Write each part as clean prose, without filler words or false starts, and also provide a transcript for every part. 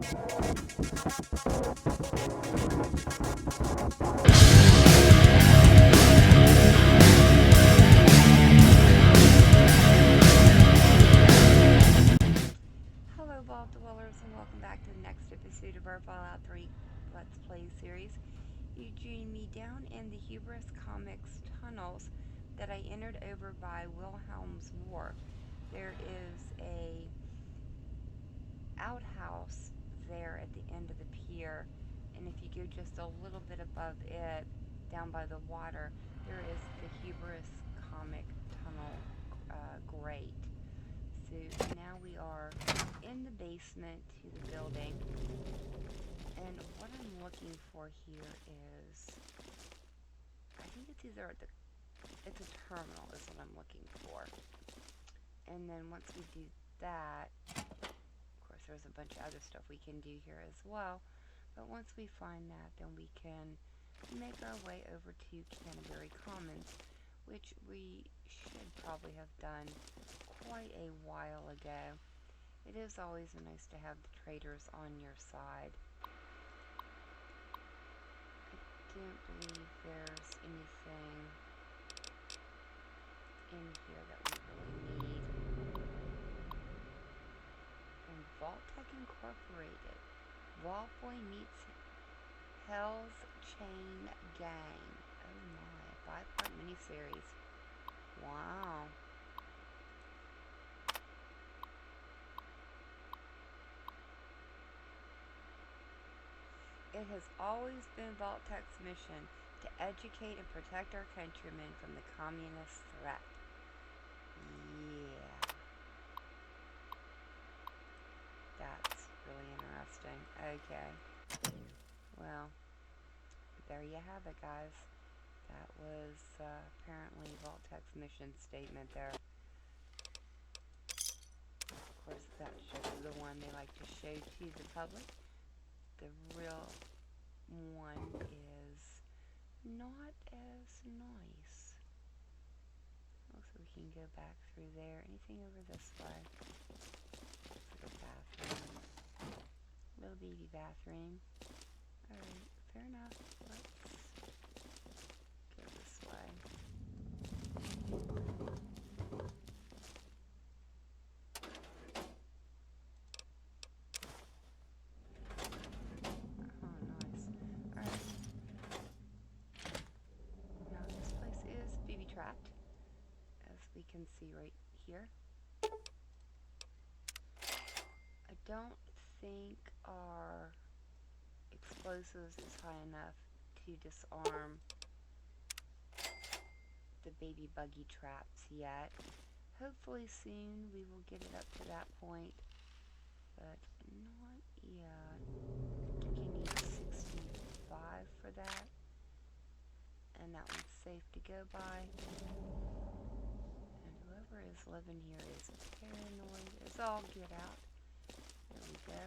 Hello, Vault Dwellers, and welcome back to the next episode of our Fallout 3 Let's Play series. You join me down in the Hubris Comics tunnels that I entered over by Wilhelm's Wharf. There is a outhouse there at the end of the pier, and if you go just a little bit above it, down by the water, there is the Hubris Comic Tunnel grate. So now we are in the basement to the building, and what I'm looking for here is, I think it's either it's a terminal is what I'm looking for. And then once we do that, of course there's a bunch of other stuff we can do here as well, but once we find that, then we can make our way over to Canterbury Commons, which we should probably have done quite a while ago. It is always nice to have the traders on your side. I don't believe there's anything in here that we really need. And Vault-Tec Incorporated. Vault Boy meets Hell's Chain Gang. Oh my, 5-part miniseries. Wow. It has always been Vault-Tec's mission to educate and protect our countrymen from the communist threat. Yeah. That's really interesting. Okay. Well, there you have it, guys. That was apparently Vault-Tec's mission statement there. Of course, that's just the one they like to show to the public. The real one is not as nice. Looks like we can go back through there. Anything over this way? Looks like a bathroom. Little baby bathroom. Alright, fair enough. Let's go this way. We can see right here. I don't think our explosives is high enough to disarm the baby buggy traps yet. Hopefully soon we will get it up to that point, but not yet. I think you need 65 for that, and that one's safe to go by. Whoever is living here is paranoid as all get out. There we go.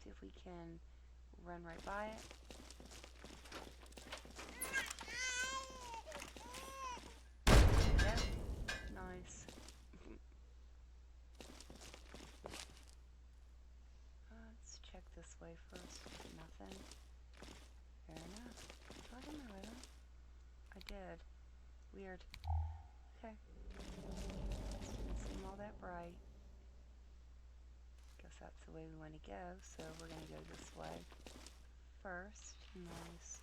See if we can run right by it. There we go. Nice. Let's check this way first. Nothing. Fair enough. Do I have my light on? I did. Weird. Okay. Didn't seem all that bright. Guess that's the way we want to go, so we're going to go this way first. Nice.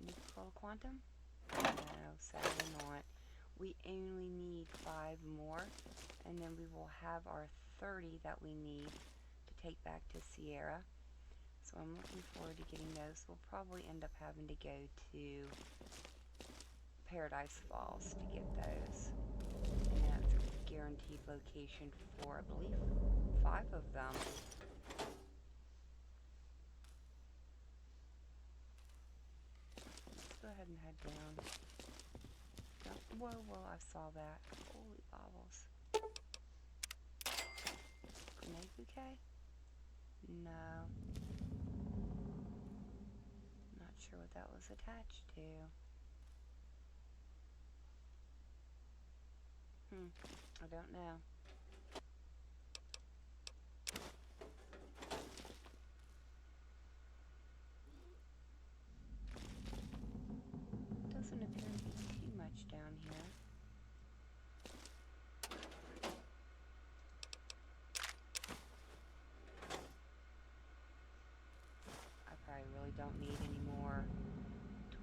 Nuclear quantum? No, sadly not. We only need 5 more, and then we will have our 30 that we need to take back to Sierra. So I'm looking forward to getting those. We'll probably end up having to go to Paradise Falls to get those. And that's a guaranteed location for, I believe, 5 of them. Let's go ahead and head down. Oh, whoa, whoa, I saw that. Holy bobbles. Grenade bouquet? No. Not sure what that was attached to. I don't know. Doesn't appear to be too much down here. I probably really don't need any more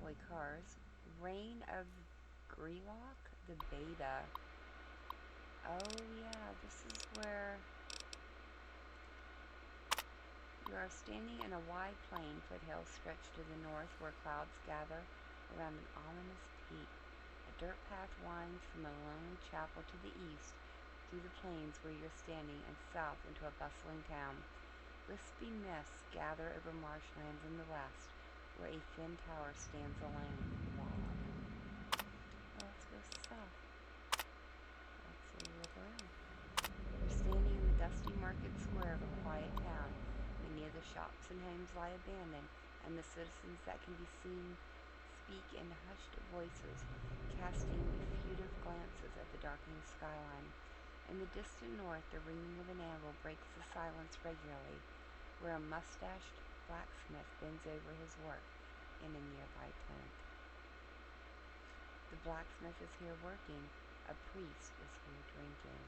toy cars. Reign of Grelock, the beta. Oh yeah, this is where you are standing in a wide plain, foothills stretched to the north where clouds gather around an ominous peak. A dirt path winds from a lonely chapel to the east, through the plains where you're standing, and south into a bustling town. Wispy mists gather over marshlands in the west, where a thin tower stands alone. Wow. Well, let's go south. Let's look around. You're standing in the dusty market square of a quiet town. Many of the shops and homes lie abandoned, and the citizens that can be seen speak in hushed voices, casting furtive glances at the darkening skyline. In the distant north, the ringing of an anvil breaks the silence regularly, where a mustached blacksmith bends over his work in a nearby tent. The blacksmith is here working. A priest is here drinking.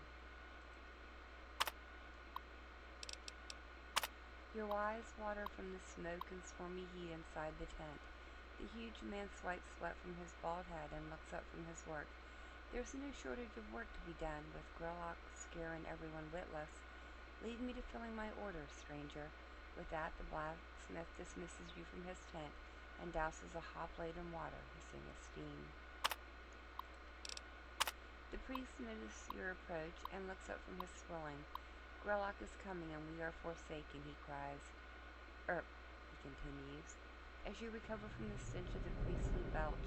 Your eyes water from the smoke and stormy heat inside the tent. The huge man swipes sweat from his bald head and looks up from his work. There's no shortage of work to be done, with Grelock scaring everyone witless. Leave me to filling my orders, stranger. With that, the blacksmith dismisses you from his tent and douses a hot blade in water, hissing with steam. The priest notices your approach and looks up from his swilling. Grelock is coming and we are forsaken, he cries. He continues. As you recover from the stench of the priestly belch,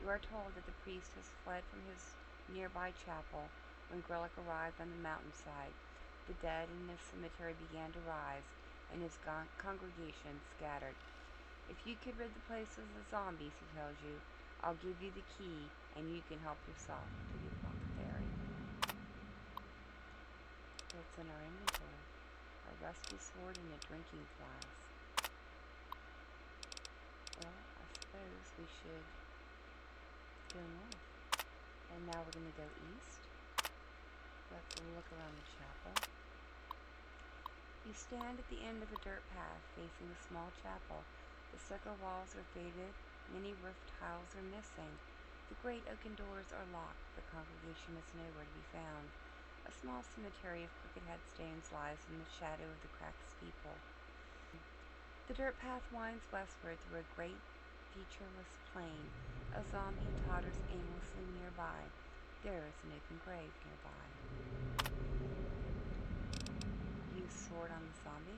you are told that the priest has fled from his nearby chapel when Grelock arrived on the mountainside. The dead in the cemetery began to rise, and his congregation scattered. If you could rid the place of the zombies, he tells you, I'll give you the key, and you can help yourself to the apothecary. What's in our inventory? A rusty sword and a drinking flask. Well, I suppose we should go north. And now we're going to go east. Let's look around the chapel. You stand at the end of a dirt path facing a small chapel. The stucco walls are faded, many roof tiles are missing. The great oaken doors are locked. The congregation is nowhere to be found. A small cemetery of crooked headstones lies in the shadow of the cracked steeple. The dirt path winds westward through a great, featureless plain. A zombie totters aimlessly nearby. There is an open grave nearby. Use sword on the zombie.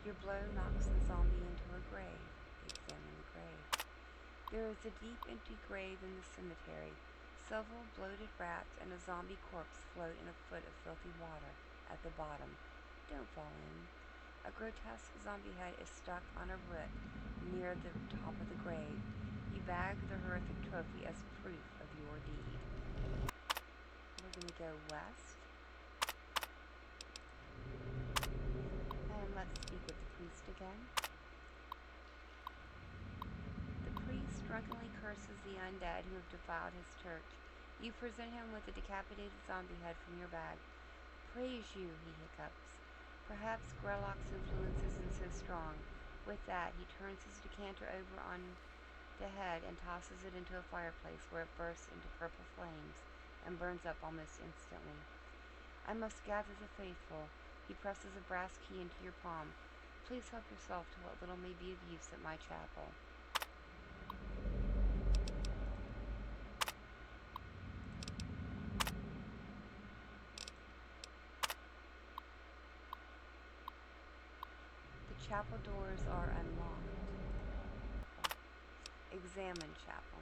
Your blow knocks the zombie into a grave. Examine the grave. There is a deep, empty grave in the cemetery. Several bloated rats and a zombie corpse float in a foot of filthy water at the bottom. Don't fall in. A grotesque zombie head is stuck on a root near the top of the grave. You bag the horrific trophy as proof of your deed. We're going to go west. And let's speak with the priest again. The priest drunkenly curses the undead who have defiled his church. You present him with a decapitated zombie head from your bag. Praise you, he hiccups. Perhaps Grelock's influence isn't so strong. With that, he turns his decanter over on the head and tosses it into a fireplace where it bursts into purple flames and burns up almost instantly. I must gather the faithful. He presses a brass key into your palm. Please help yourself to what little may be of use at my chapel. The chapel doors are unlocked. Examine chapel,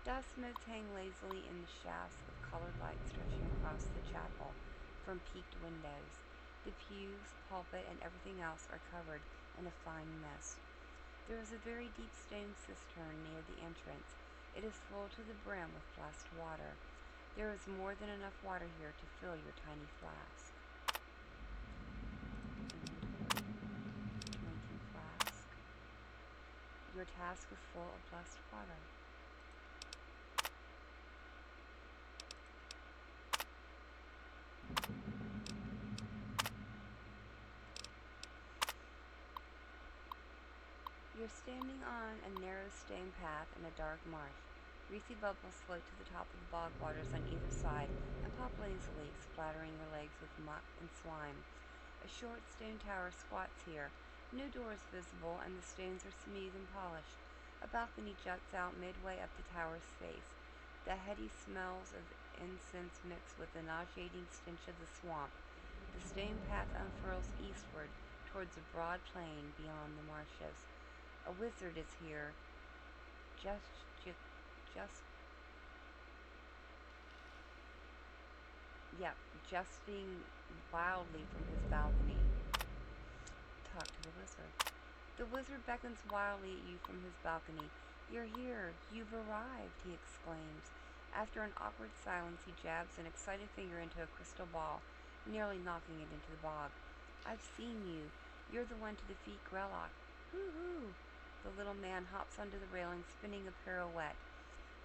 Dust motes hang lazily in the shafts of colored light stretching across the chapel from peaked windows. The pews, pulpit, and everything else are covered in a fine mist. There is a very deep stone cistern near the entrance. It is full to the brim with blessed water. There is more than enough water here to fill your tiny flask. Drinking flask. Your task is full of blessed water. You're standing on a narrow stone path in a dark marsh. Greasy bubbles float to the top of the bog waters on either side and pop lazily, splattering your legs with muck and slime. A short stone tower squats here. No doors visible, and the stones are smooth and polished. A balcony juts out midway up the tower's face. The heady smells of incense mix with the nauseating stench of the swamp. The stone path unfurls eastward towards a broad plain beyond the marshes. A wizard is here, just jesting wildly from his balcony. Talk to the wizard. The wizard beckons wildly at you from his balcony. You're here. You've arrived, he exclaims. After an awkward silence, he jabs an excited finger into a crystal ball, nearly knocking it into the bog. I've seen you. You're the one to defeat Grellock. Hoo-hoo! The little man hops onto the railing, spinning a pirouette.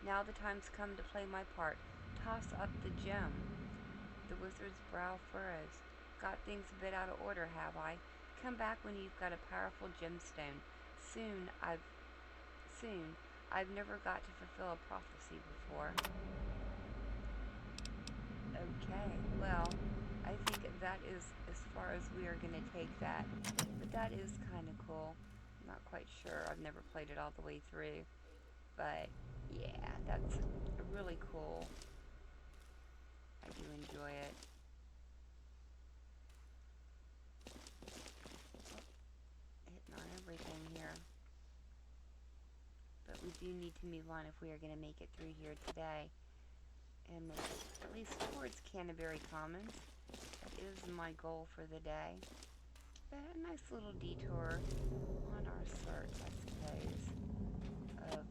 Now the time's come to play my part. Toss up the gem. The wizard's brow furrows. Got things a bit out of order, have I? Come back when you've got a powerful gemstone. Soon. I've never got to fulfill a prophecy before. Okay, well, I think that is as far as we are going to take that. But that is kind of cool. I'm not quite sure. I've never played it all the way through. But, yeah, that's really cool. I do enjoy it. Hitting on everything here. But we do need to move on if we are going to make it through here today. And make it at least towards Canterbury Commons. That is my goal for the day. But a nice little detour on our search, I suppose, of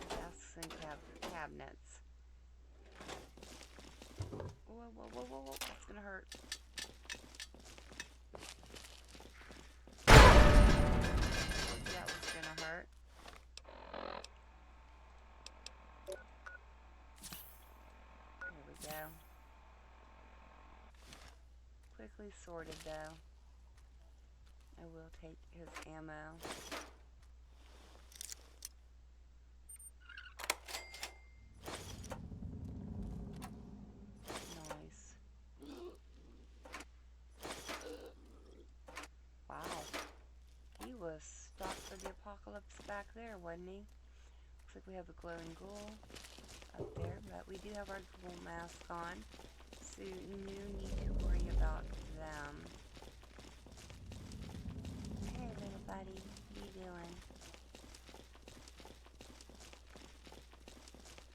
desks and cabinets. Whoa, whoa, whoa, whoa, whoa, that's gonna hurt. That was gonna hurt. There we go. Quickly sorted though. I will take his ammo. Nice. Wow. He was stocked for the apocalypse back there, wasn't he? Looks like we have a glowing ghoul up there, but we do have our ghoul mask on, so no need to worry about them. Hey little buddy, what are you doing?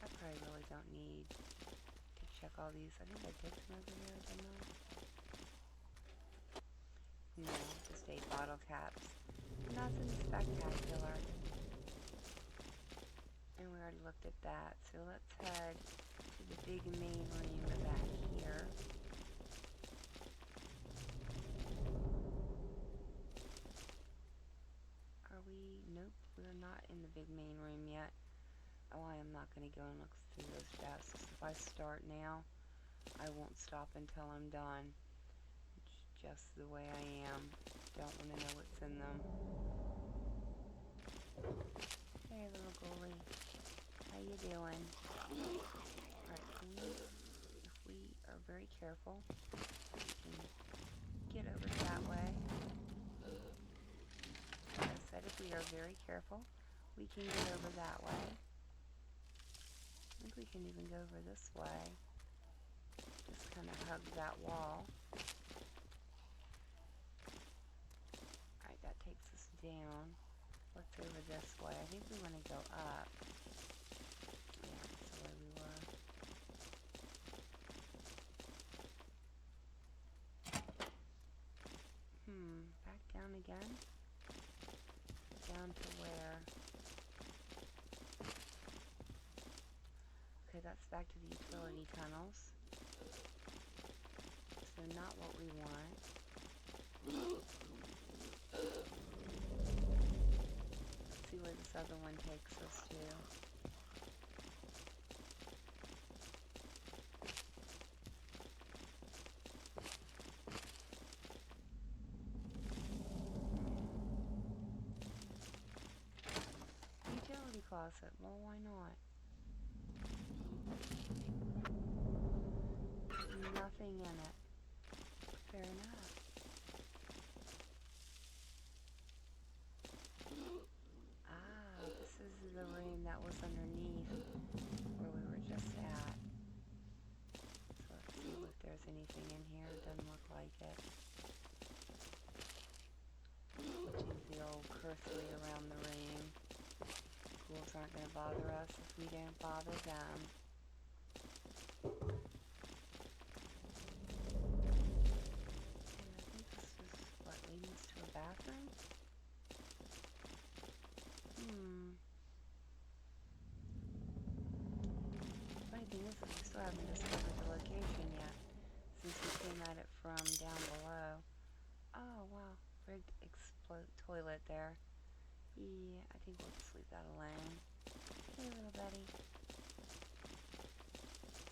I probably really don't need to check all these. I think I did some over here, didn't I? No, just 8 bottle caps. Nothing spectacular. And we already looked at that, so let's head to the big main room back here. Are we? Nope, we're not in the big main room yet. Oh, I am not going to go and look through those desks. If I start now, I won't stop until I'm done. It's just the way I am. Don't want to know what's in them. Hey, little ghoulie. How you doing? Alright, if we are very careful, we can get over that way. Like I said, if we are very careful, we can get over that way. I think we can even go over this way. Just kind of hug that wall. Alright, that takes us down. What's over this way? I think we want to go up. Yeah, that's the way we were. Back down again? Down to where? back to the utility tunnels. So not what we want. Let's see where this other one takes us to. Utility closet. Well, why not? Nothing in it. Fair enough. Ah, this is the room that was underneath where we were just at. So let's see if there's anything in here. Doesn't look like it. Switching the old cursory around the room. Ghouls aren't going to bother us if we don't bother them. Leading us to a bathroom? Funny thing is, we still haven't discovered the location yet, since we came at it from down below. Oh, wow. Rigged toilet there. Yeah, I think we'll just leave that alone. Hey, little buddy.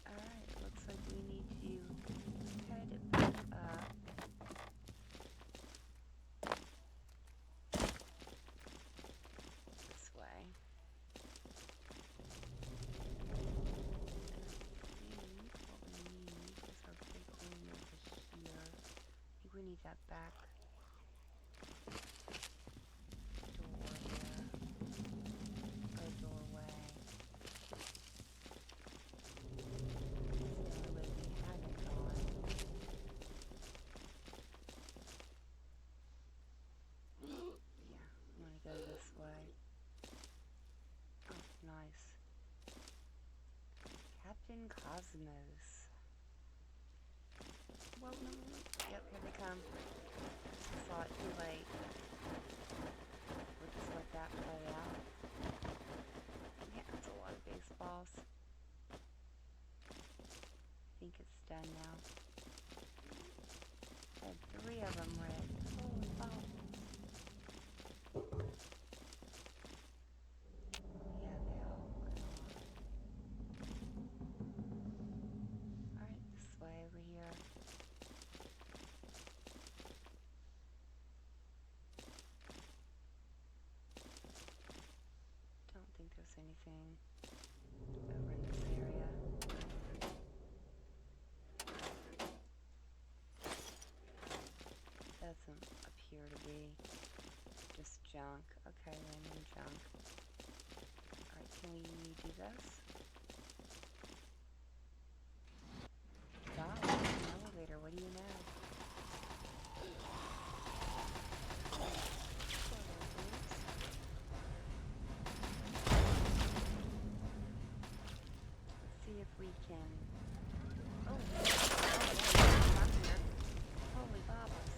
Alright, looks like we need to head back up. We need that back door there, or doorway. That's the only way we haven't gone. Yeah, I'm gonna go this way. Oh, nice. Captain Cosmos. Well, no. Yep, here they come. Saw it too late. We'll just let that play out. Yeah, that's a lot of baseballs. I think it's done now. I had 3 of them red. Holy balls. Yeah, they all went off. Alright, this way over here. There's anything over in this area. Doesn't appear to be. Just junk. Okay, random junk. Alright, can we do this? God, an elevator, what do you know? We can. Oh, I'm here. Holy bobbles.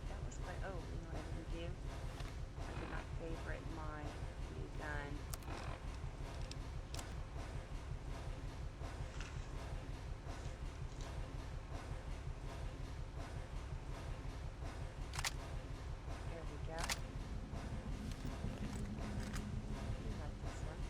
That was quite. Oh, you know what I didn't do? I did not favorite my new gun. There we go. You like this one.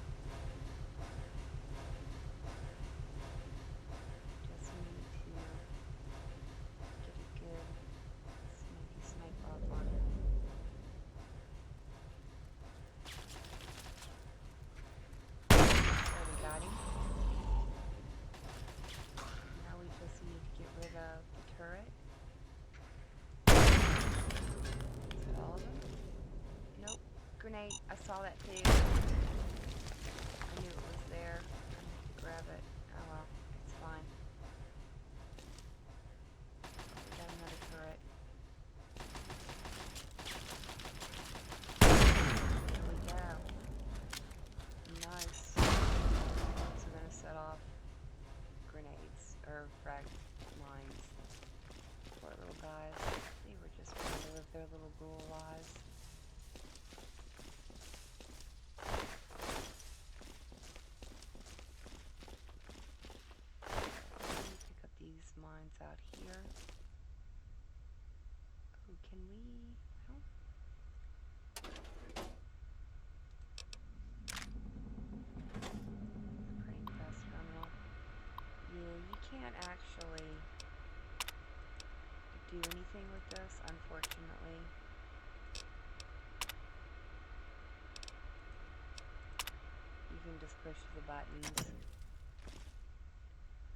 just push the buttons.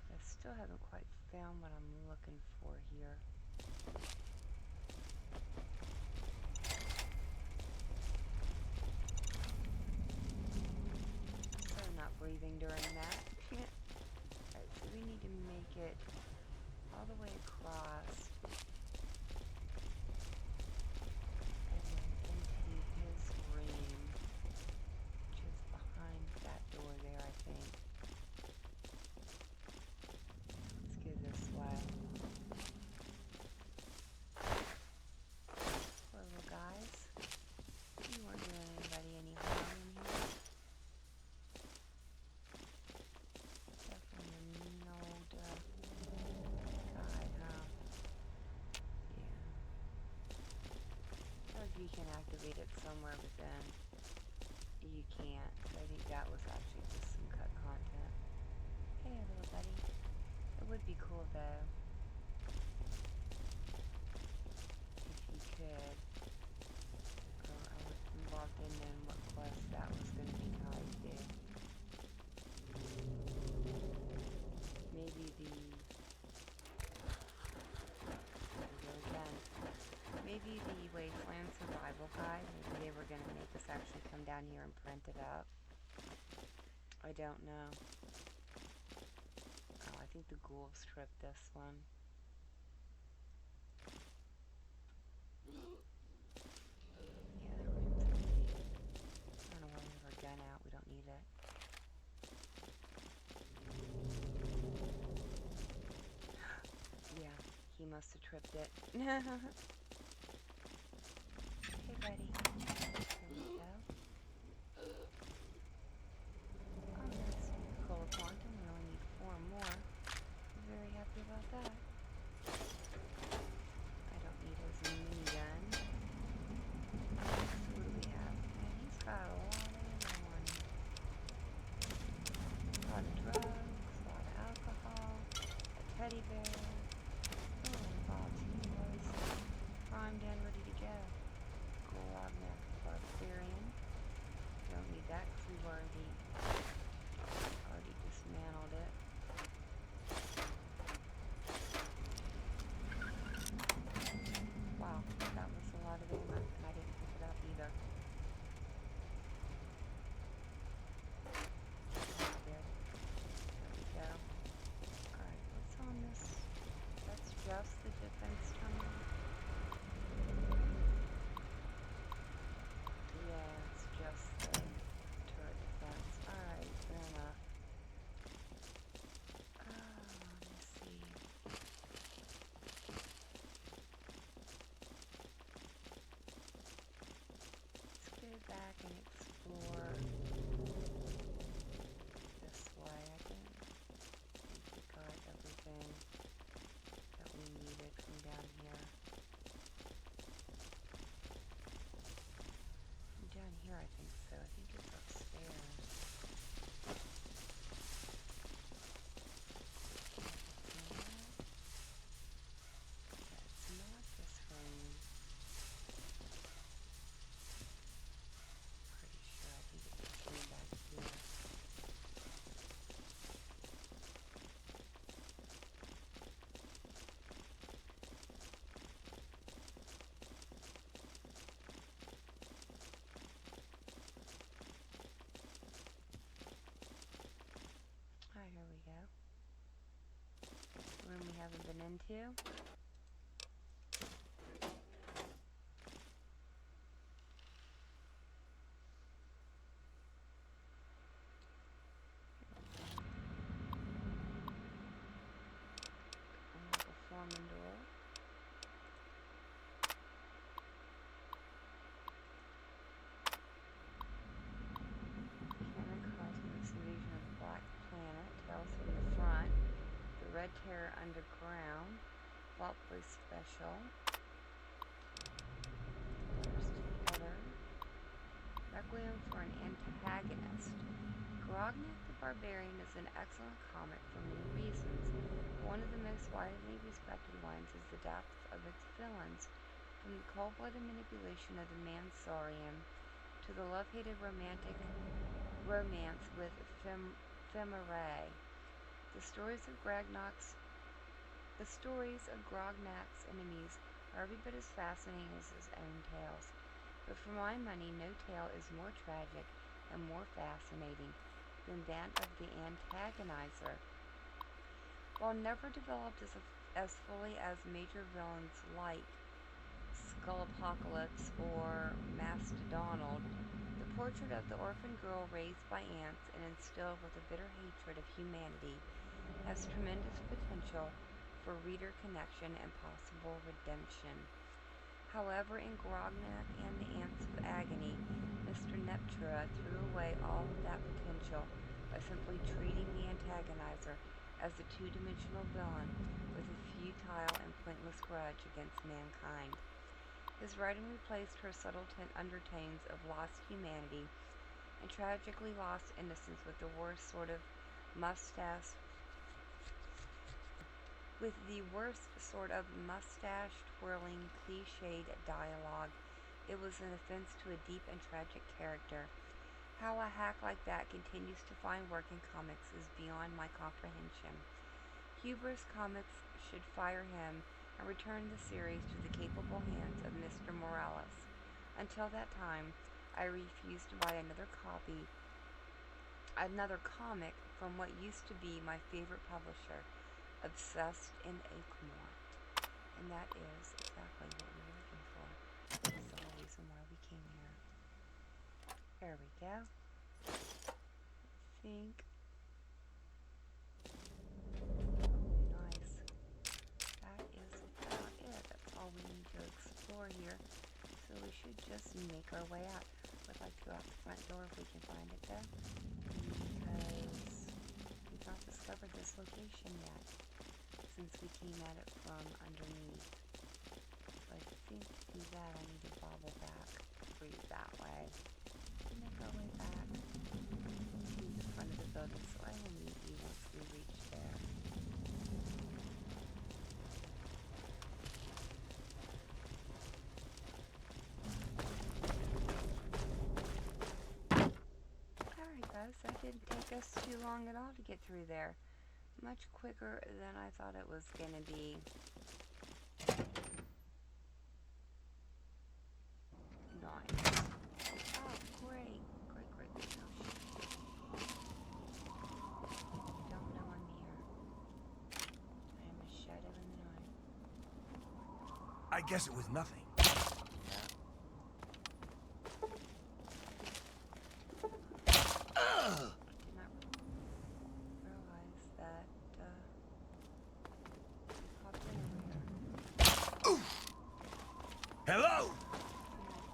I still haven't quite found what I'm looking for here. So I'm not breathing during that. Alright, so we need to make it all the way across. And then into his room, which is behind that door there, I think. Let's go this way. Poor little guys. You weren't doing anybody any harm in here. Definitely a mean old guy, huh? Yeah. I feel like you can activate it somewhere within. You can't. So I think that was actually just some cut content. Hey, little buddy. It would be cool though if you could. I was involved in what quest that was going to be tied to. Maybe there we go again. Maybe the Wasteland Survival Guide, maybe they were going to make us actually come down here and print it up. I don't know. Oh, I think the ghouls tripped this one. Yeah, the room's empty. I don't know why we have our gun out. We don't need it. Yeah, he must have tripped it. Hey, buddy. There we go. Oh, that's Cola Quantum. We only need 4 more. I'm very happy about that. I don't need his minigun. What do we have? Man, he's got a lot of ammo on him. A lot of drugs, a lot of alcohol, a teddy bear. Oh, Bob's Heroes. Primed and ready to go. Golognak the Barbarian. Don't need that because we've already dismantled it. Wow, that was a lot of ammo, and I didn't pick it up either. That's good. There we go. Alright, what's on this? That's just the defense tunnel? Yeah, it's just the turret defense. Alright, fair enough. Let me see. Let's go back and explore this way. I think we got everything that we needed from down here. From down here, I think so. I think it's upstairs. It's not this room. Pretty sure. I think it's this room back here. Alright, here we go. Room we haven't been into. Foreman door. Canon Cosmos Invasion of Black Planet. Tales from the Front. The Red Terror Underground. Vault Boy Special. First Heather. Requiem for an Antagonist. Grognak the Barbarian is an excellent comic for many reasons. One of the most widely respected ones is the depth of its villains, from the cold-blooded manipulation of the Mansorium to the love-hated romantic romance with Fimere. The stories of Gragnok's the stories of Grognak's enemies are every bit as fascinating as his own tales. But for my money, no tale is more tragic and more fascinating than that of the antagonizer. While never developed as fully as major villains like Skullopocalypse or Mastodonald, the portrait of the orphan girl raised by ants and instilled with a bitter hatred of humanity has tremendous potential for reader connection and possible redemption. However, in Grognak and the Ants of Agony, Mr. Neptura threw away all of that potential by simply treating the antagonizer as a two-dimensional villain with a futile and pointless grudge against mankind. His writing replaced her subtle undertones of lost humanity and tragically lost innocence with the worst sort of mustache twirling, cliched dialogue. It was an offense to a deep and tragic character. How a hack like that continues to find work in comics is beyond my comprehension. Hubris Comics should fire him and return the series to the capable hands of Mr. Morales. Until that time, I refuse to buy another comic from what used to be my favorite publisher, Obsessed in Oakmont. And that is exactly what we were looking for. This is the whole reason why we came here. There we go. I think. Nice. That is about it. That's all we need to explore here. So we should just make our way out. I'd like to go out the front door if we can find it though. Because we've not discovered this location yet, since we came at it from underneath. So I think to do that I need to bobble back through that way. And make our way back to the front of the building, so I will meet you once we reach there. Alright guys, that didn't take us too long at all to get through there. Much quicker than I thought it was going to be. Nice. Oh, great. Great. Oh, I don't know I'm here. I am a shadow in the night. I guess it was nothing. Hello?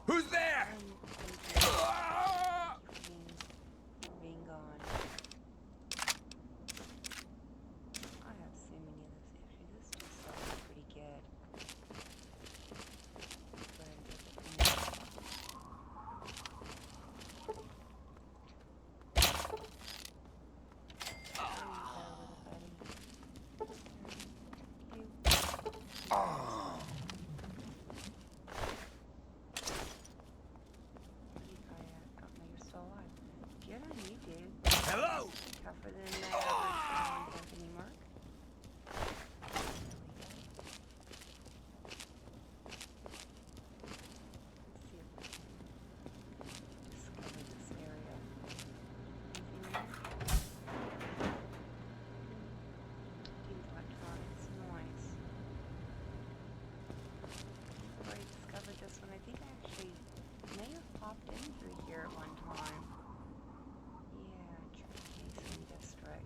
Who's there? Being gone. I have so many of this. Actually, this just sounds pretty good. Go ahead and take it from there. There you go, little buddy. Hello? Tougher than that Anthony Mark. Let's see if we can discover this area. These electronics noise. I've already discovered this one. I think I actually may have popped in through here at one time. District.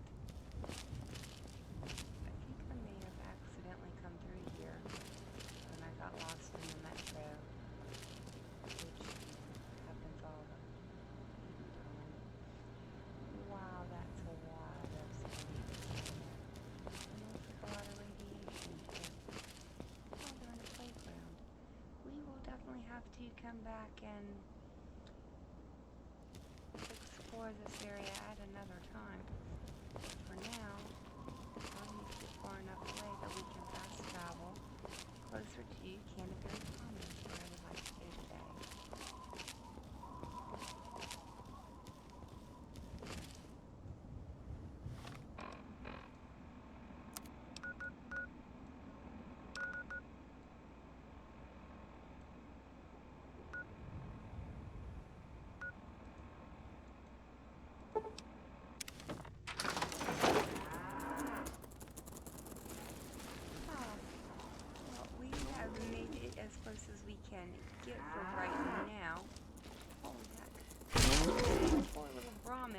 I think I may have accidentally come through here when I got lost in the metro, which happens all the time. Wow, that's a lot of speed. And looks like a lot of radiation too. Oh, they're in a playground. We will definitely have to come back and explore this area at another time. For now, I'll need to get far enough away that we can fast travel closer to Canterbury Commons, where I would like to go today.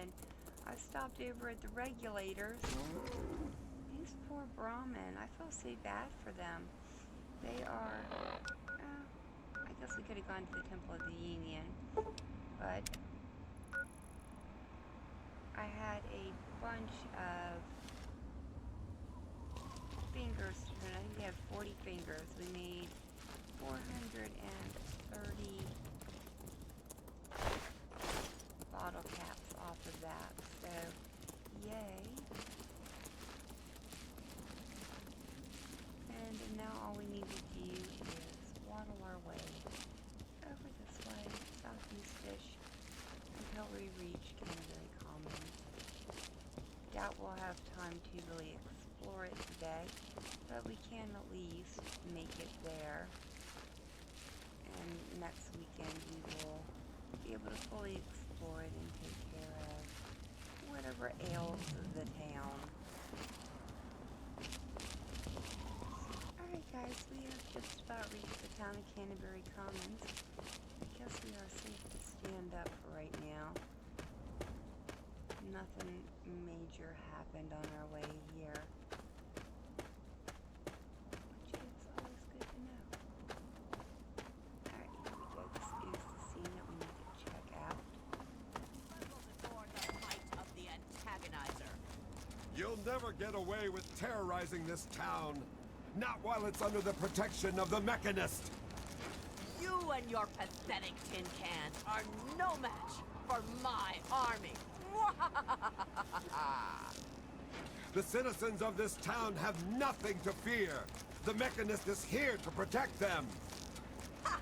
and I stopped over at the regulators. These poor Brahmin, I feel so bad for them. They are, I guess we could have gone to the Temple of the Union, but I had a bunch of fingers to turn. I think we had 40 fingers. We made 430 bottle caps off of that, so yay. And now all we need to do is waddle our way over this way, southeast-ish, until we reach Canterbury Commons. Doubt we'll have time to really explore it today, but we can at least make it there. And next weekend we will be able to fully explore it and take care of whatever ails the town. Alright guys, we have just about reached the town of Canterbury Commons. I guess we are safe to stand up for right now. Nothing major happened on our way here, which is always good to know. Alright, here we go. This is the scene that we need to check out. Before the might of the antagonizer. You'll never get away with terrorizing this town. Not while it's under the protection of the Mechanist. You and your pathetic tin cans are no match for my army. The citizens of this town have nothing to fear. The Mechanist is here to protect them. Ha!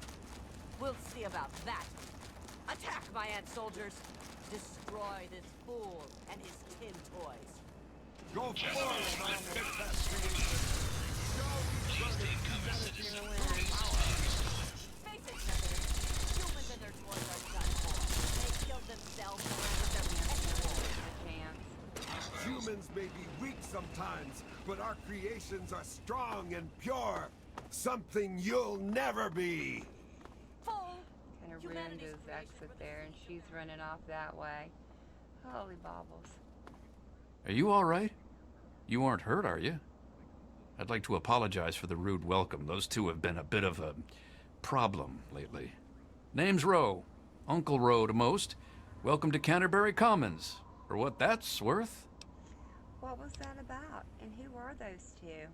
We'll see about that. Attack, my ant soldiers. Destroy this fool and his tin toys. Go forward, Face it, Mechanist. Humans and their toys are done for. They killed themselves with their Humans may be weak sometimes, but our creations are strong and pure. Something you'll never be. Kind of ruined his exit there, and she's running off that way. Holy baubles. Are you all right? You aren't hurt, are you? I'd like to apologize for the rude welcome. Those two have been a bit of a problem lately. Name's Rowe. Uncle Rowe to most. Welcome to Canterbury Commons. For what that's worth. What was that about? And who are those two?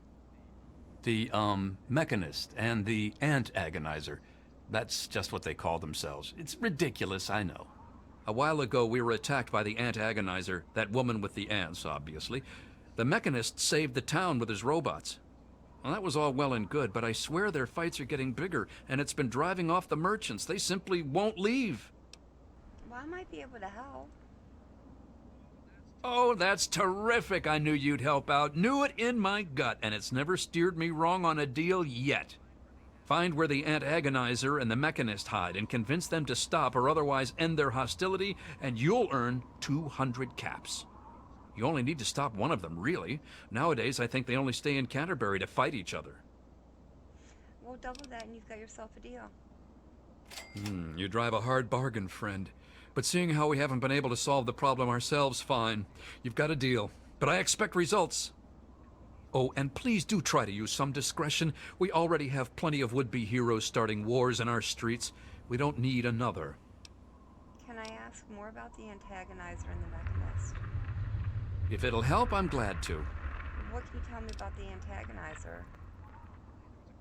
The, Mechanist and the Ant Agonizer. That's just what they call themselves. It's ridiculous, I know. A while ago, we were attacked by the Ant Agonizer, that woman with the ants, obviously. The Mechanist saved the town with his robots. Well, that was all well and good, but I swear their fights are getting bigger, and it's been driving off the merchants. They simply won't leave. Well, I might be able to help. Oh, that's terrific. I knew you'd help out. Knew it in my gut, and it's never steered me wrong on a deal yet. Find where the Ant Agonizer and the Mechanist hide and convince them to stop or otherwise end their hostility, and you'll earn 200 caps. You only need to stop one of them, really. Nowadays, I think they only stay in Canterbury to fight each other. We'll double that and you've got yourself a deal. You drive a hard bargain, friend. But seeing how we haven't been able to solve the problem ourselves, fine. You've got a deal. But I expect results. Oh, and please do try to use some discretion. We already have plenty of would-be heroes starting wars in our streets. We don't need another. Can I ask more about the Antagonizer and the Mechanist? If it'll help, I'm glad to. What can you tell me about the Antagonizer?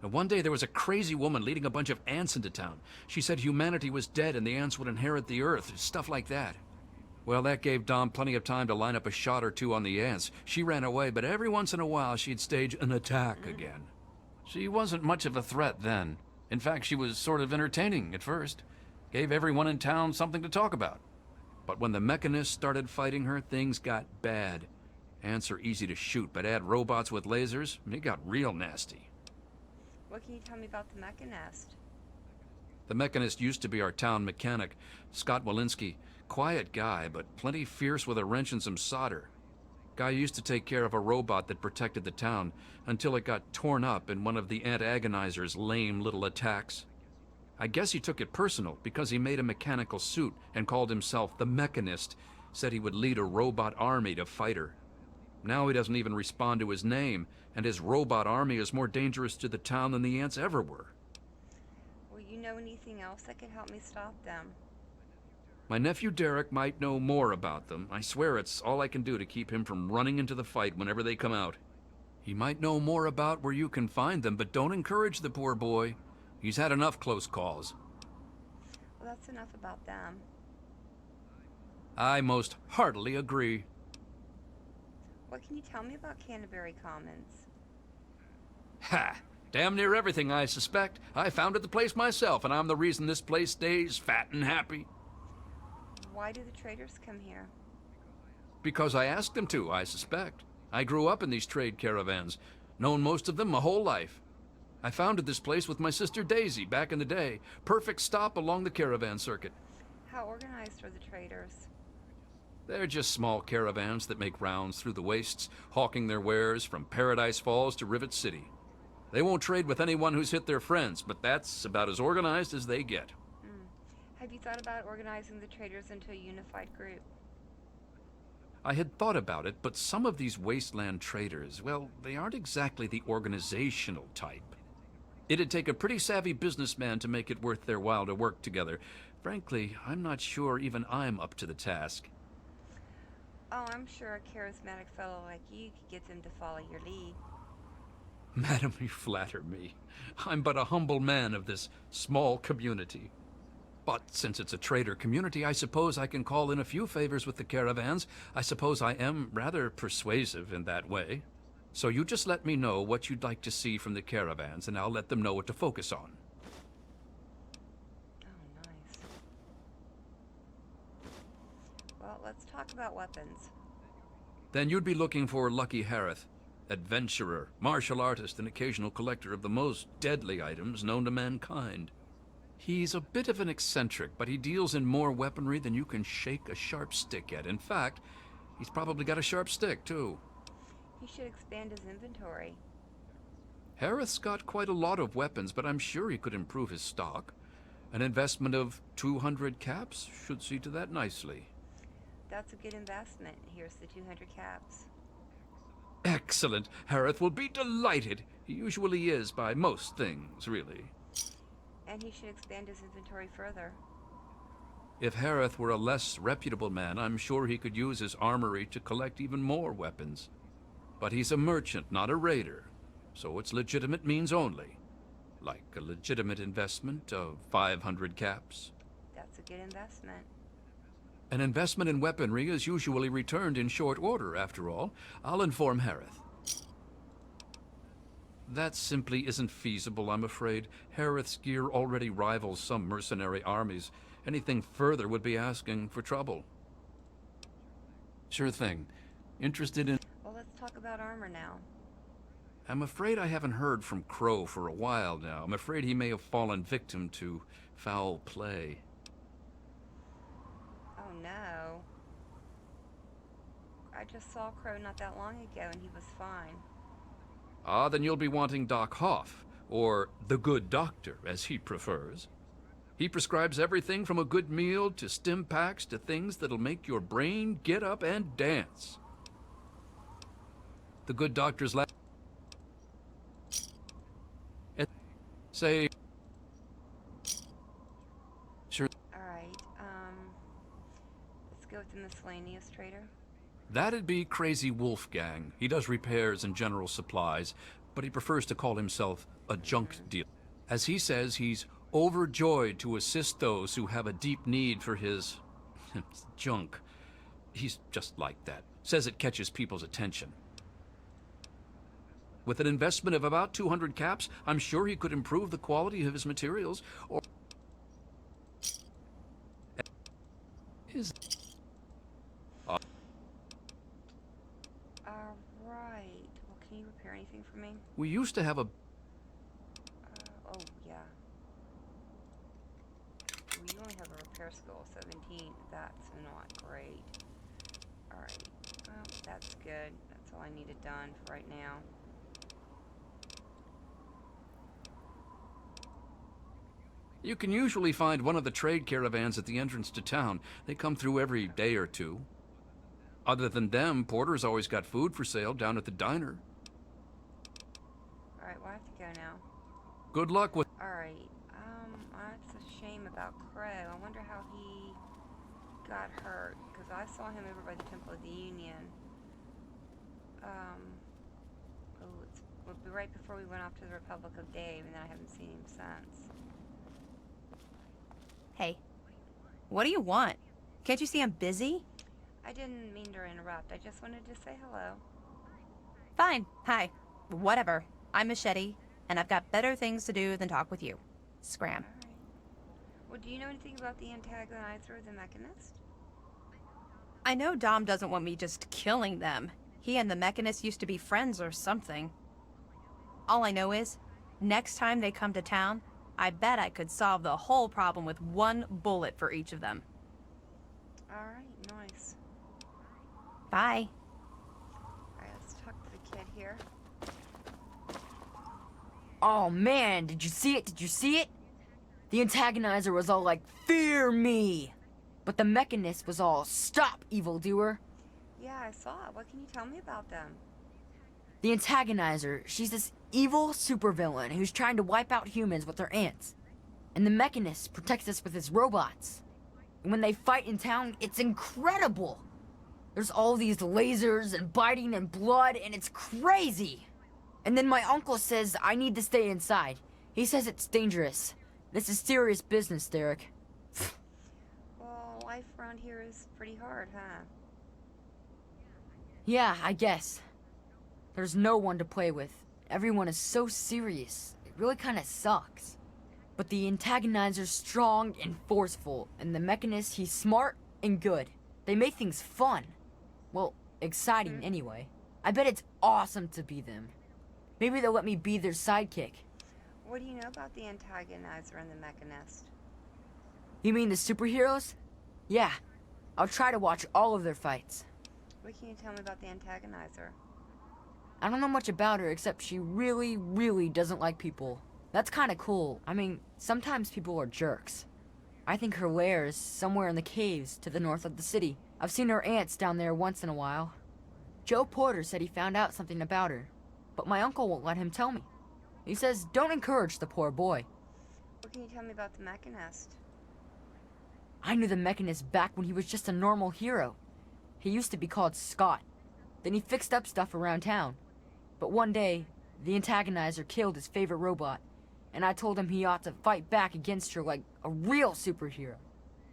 Now, one day there was a crazy woman leading a bunch of ants into town. She said humanity was dead and the ants would inherit the earth, stuff like that. Well, that gave Dom plenty of time to line up a shot or two on the ants. She ran away, but every once in a while she'd stage an attack again. She wasn't much of a threat then. In fact, she was sort of entertaining at first. Gave everyone in town something to talk about. But when the Mechanists started fighting her, things got bad. Ants are easy to shoot, but add robots with lasers, it got real nasty. What can you tell me about the Mechanist? The Mechanist used to be our town mechanic, Scott Walensky. Quiet guy, but plenty fierce with a wrench and some solder. Guy used to take care of a robot that protected the town until it got torn up in one of the Ant Agonizer's lame little attacks. I guess he took it personal because he made a mechanical suit and called himself the Mechanist, Said he would lead a robot army to fight her. Now he doesn't even respond to his name, and his robot army is more dangerous to the town than the ants ever were. Well, you know anything else that could help me stop them? My nephew Derek might know more about them. I swear it's all I can do to keep him from running into the fight whenever they come out. He might know more about where you can find them, but don't encourage the poor boy. He's had enough close calls. Well, that's enough about them. I most heartily agree. What can you tell me about Canterbury Commons? Ha! Damn near everything, I suspect. I founded the place myself, and I'm the reason this place stays fat and happy. Why do the traders come here? Because I asked them to, I suspect. I grew up in these trade caravans, known most of them my whole life. I founded this place with my sister Daisy back in the day. Perfect stop along the caravan circuit. How organized are the traders? They're just small caravans that make rounds through the wastes, hawking their wares from Paradise Falls to Rivet City. They won't trade with anyone who's hit their friends, but that's about as organized as they get. Have you thought about organizing the traders into a unified group? I had thought about it, but some of these wasteland traders, well, they aren't exactly the organizational type. It'd take a pretty savvy businessman to make it worth their while to work together. Frankly, I'm not sure even I'm up to the task. Oh, I'm sure a charismatic fellow like you could get them to follow your lead. Madam, you flatter me. I'm but a humble man of this small community. But since it's a trader community, I suppose I can call in a few favors with the caravans. I suppose I am rather persuasive in that way. So you just let me know what you'd like to see from the caravans, and I'll let them know what to focus on. Oh, nice. Well, let's talk about weapons. Then you'd be looking for Lucky Harith, adventurer, martial artist, and occasional collector of the most deadly items known to mankind. He's a bit of an eccentric, but he deals in more weaponry than you can shake a sharp stick at. In fact, he's probably got a sharp stick, too. He should expand his inventory. Harith's got quite a lot of weapons, but I'm sure he could improve his stock. An investment of 200 caps should see to that nicely. That's a good investment. Here's the 200 caps. Excellent. Harith will be delighted. He usually is by most things, really. And he should expand his inventory further. If Harith were a less reputable man, I'm sure he could use his armory to collect even more weapons. But he's a merchant, not a raider, so it's legitimate means only. Like a legitimate investment of 500 caps. That's a good investment. An investment in weaponry is usually returned in short order, after all. I'll inform Harith. That simply isn't feasible, I'm afraid. Harith's gear already rivals some mercenary armies. Anything further would be asking for trouble. Sure thing. Interested in... Well, let's talk about armor now. I'm afraid I haven't heard from Crow for a while now. I'm afraid he may have fallen victim to foul play. Oh, no. I just saw Crow not that long ago, and he was fine. Ah, then you'll be wanting Doc Hoff, or the Good Doctor, as he prefers. He prescribes everything from a good meal to stim packs to things that'll make your brain get up and dance. The Good Doctor's say... Sure. Alright, let's go with the miscellaneous trader. That'd be Crazy Wolfgang. He does repairs and general supplies, but he prefers to call himself a junk dealer. As he says, he's overjoyed to assist those who have a deep need for his junk. He's just like that. Says it catches people's attention. With an investment of about 200 caps, I'm sure he could improve the quality of his materials, or... Is... Alright. Well, can you repair anything for me? We used to have a... Oh, yeah. Well, you only have a repair skill of 17. That's not great. Alright. Well, that's good. That's all I needed done for right now. You can usually find one of the trade caravans at the entrance to town. They come through every day or two. Other than them, Porter's always got food for sale down at the diner. Alright, well, I have to go now. Good luck with... Alright, that's a shame about Crow. I wonder how he got hurt, because I saw him over by the Temple of the Union. It'll be right before we went off to the Republic of Dave, and then I haven't seen him since. Hey, what do you want? Can't you see I'm busy? I didn't mean to interrupt. I just wanted to say hello. Fine. Hi. Whatever. I'm Machete, and I've got better things to do than talk with you. Scram. Alright. Well, do you know anything about the antagonizer, the Mechanist? I know Dom doesn't want me just killing them. He and the Mechanist used to be friends or something. All I know is, next time they come to town, I bet I could solve the whole problem with one bullet for each of them. Alright, nice. Bye. Alright, let's talk to the kid here. Oh man, did you see it? Did you see it? The antagonizer was all like, "Fear me!" But the Mechanist was all, "Stop, evildoer!" Yeah, I saw it. What can you tell me about them? The antagonizer, she's this evil supervillain who's trying to wipe out humans with her ants. And the Mechanist protects us with his robots. And when they fight in town, it's incredible! There's all these lasers and biting and blood, and it's crazy! And then my uncle says I need to stay inside. He says it's dangerous. This is serious business, Derek. Well, life around here is pretty hard, huh? Yeah, I guess. There's no one to play with. Everyone is so serious. It really kinda sucks. But the antagonizer's strong and forceful, and the Mechanist, he's smart and good. They make things fun. Well, exciting anyway. I bet it's awesome to be them. Maybe they'll let me be their sidekick. What do you know about the antagonizer and the Mechanist? You mean the superheroes? Yeah. I'll try to watch all of their fights. What can you tell me about the antagonizer? I don't know much about her except she really, really doesn't like people. That's kinda cool. I mean, sometimes people are jerks. I think her lair is somewhere in the caves to the north of the city. I've seen her ants down there once in a while. Joe Porter said he found out something about her, but my uncle won't let him tell me. He says don't encourage the poor boy. What can you tell me about the Mechanist? I knew the Mechanist back when he was just a normal hero. He used to be called Scott. Then he fixed up stuff around town. But one day, the antagonizer killed his favorite robot, and I told him he ought to fight back against her like a real superhero.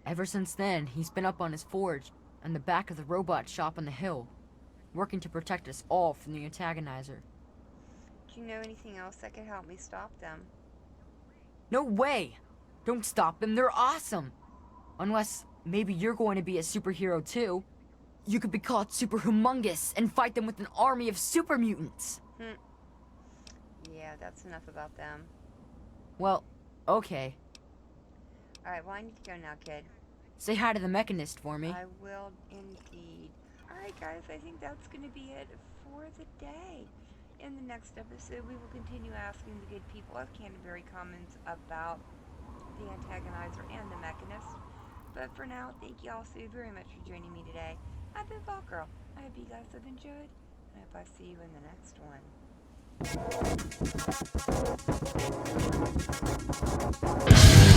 Ever since then, he's been up on his forge, on the back of the robot shop on the hill, working to protect us all from the antagonizer. Do you know anything else that could help me stop them? No way! Don't stop them, they're awesome! Unless, maybe you're going to be a superhero too. You could be called Super Humongous and fight them with an army of super mutants. Yeah, that's enough about them. Well, okay. Alright, well, I need to go now, kid. Say hi to the Mechanist for me. I will indeed. Alright, guys, I think that's going to be it for the day. In the next episode, we will continue asking the good people of Canterbury Commons about the antagonizer and the Mechanist. But for now, thank you all so very much for joining me today. I've been Ball Girl. I hope you guys have enjoyed, and I hope I see you in the next one.